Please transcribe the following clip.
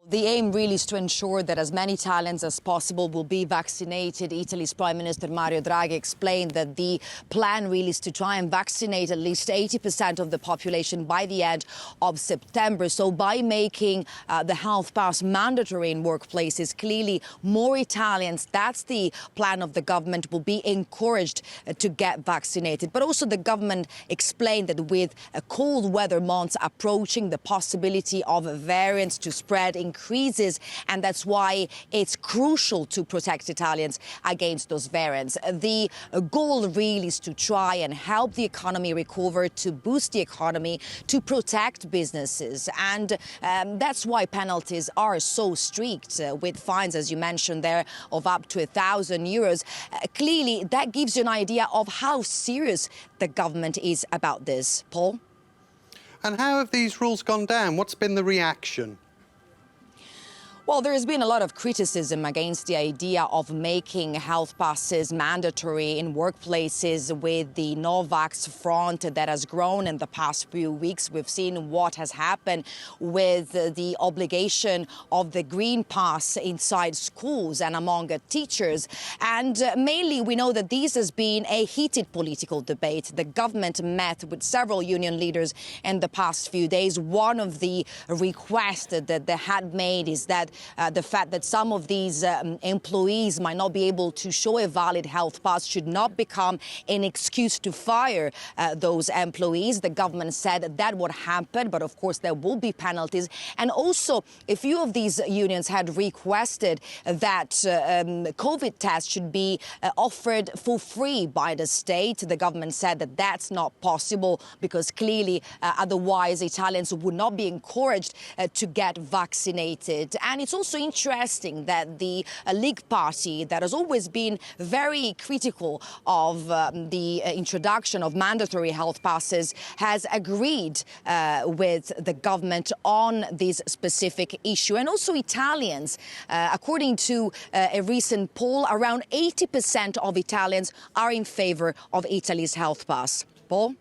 The aim really is to ensure that as many Italians as possible will be vaccinated. Italy's Prime Minister Mario Draghi explained that the plan really is to try and vaccinate at least 80% of the population by the end of September. So by making the health pass mandatory in workplaces, clearly more Italians, that's the plan of the government, will be encouraged to get vaccinated. But also the government explained that with cold weather months approaching, the possibility of variants to spread increases, and that's why it's crucial to protect Italians against those variants. The goal really is to try and help the economy recover, to boost the economy, to protect businesses, and that's why penalties are so strict, with fines, as you mentioned there, of up to €1,000. Clearly, that gives you an idea of how serious the government is about this. Paul? And how have these rules gone down? What's been the reaction? Well, there has been a lot of criticism against the idea of making health passes mandatory in workplaces with the no-vax front that has grown in the past few weeks. We've seen what has happened with the obligation of the green pass inside schools and among teachers. And mainly, we know that this has been a heated political debate. The government met with several union leaders in the past few days. One of the requests that they had made is that the fact that some of these employees might not be able to show a valid health pass should not become an excuse to fire those employees. The government said that would happen, but of course there will be penalties. And also, a few of these unions had requested that COVID tests should be offered for free by the state. The government said that that's not possible because clearly otherwise Italians would not be encouraged to get vaccinated. And it's also interesting that the League Party, that has always been very critical of the introduction of mandatory health passes, has agreed with the government on this specific issue. And also Italians, according to a recent poll, around 80% of Italians are in favor of Italy's health pass. Paul?